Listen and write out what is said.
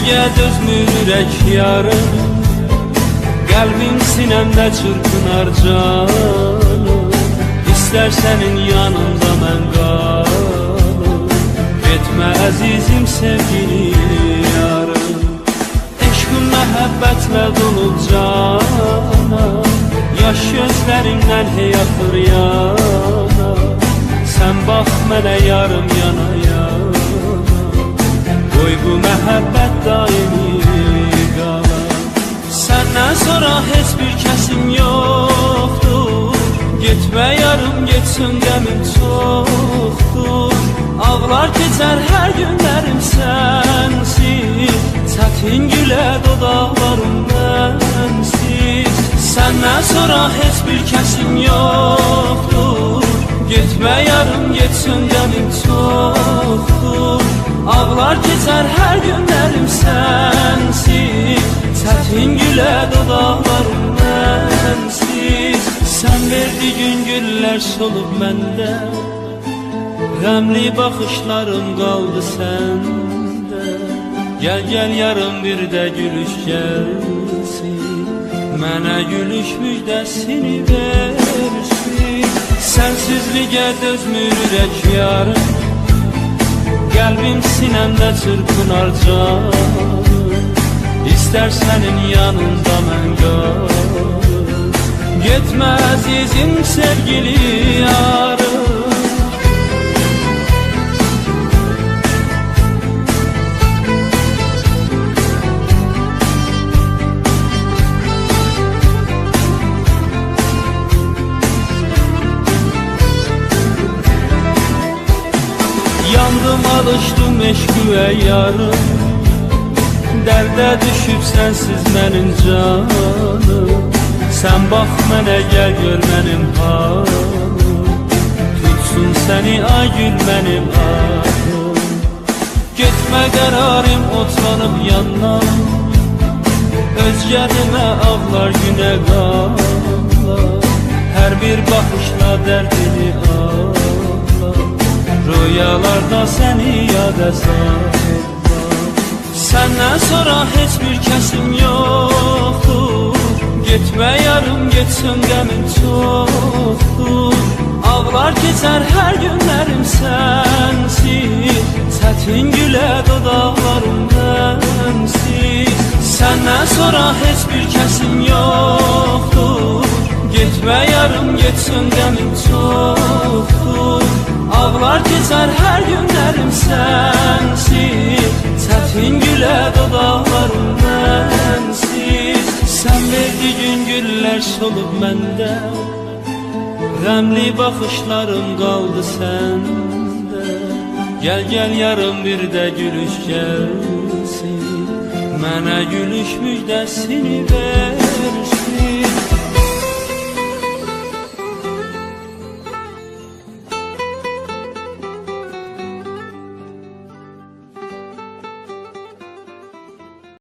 Səsliyə dözmür ürək yarım, qəlbim sinəmdə çırpınar canım. İstər sənin yanında mən qalım, getmə əzizim sevgili yarım. Eşqim məhəbbətlə dolub cana, yaş gözlərimdən hey axır yana. Sən bax mənə yarım yana yana, qoy bu məhəbbət daimi qala. Səndən sonra heç bir kəsim yoxdur, getmə yarım getsin qəmim çoxdur. Ağlar keçər hər günlərim sənsiz, çətin gülə dodaqlarım mənsiz. Səndən sonra heç bir kəsim yoxdur, getmə yarım getsin qəmim çoxdur. Ağlar keçər hər günlərim sənsiz, çətin gülə dodaqlarım mənsiz. Sən verdiyin güllər solub məndə, qəmli baxışlarım qaldı səndə. Gəl gəl yarım bir də gülüş gəlsin, mənə gülüş müjdəsini versin. Sənsizliyə dözmür ürək yarım, qəlbim sinəmdə çırpınar canım. İstər sənin yanında mən qalım, getmə əzizim sevgili yarım. Yandım alışdım eşküyə yarım, dərdə düşüb sənsiz mənim canım. Sən bax mənə gəl gör mənim halım, tutsun səni ay gül mənim ağım. Getmə qərarım otlanıb yandan, özgərimə ağlar günə qallar. Hər bir baxışla dərdini ağlar, rüyalarda səni yada sallar. Səndən sonra heç bir kəsim yoxdur, getmə yarım getsin qəmim çoxdur. Ağlar keçər hər günlərim sənsiz, çətin gülə dodaqlarım mənsiz. Səndən sonra heç bir kəsim yoxdur, getmə yarım getsin qəmim çoxdur. Ağlar keçər hər günlərim sənsiz, çətin gülə dodaqlarım mənsiz. Sən verdiyin güllər solub məndə, qəmli baxışlarım qaldı səndə. Gəl gəl yarım bir də gülüş gəlsin, mənə gülüş müjdəsini versin.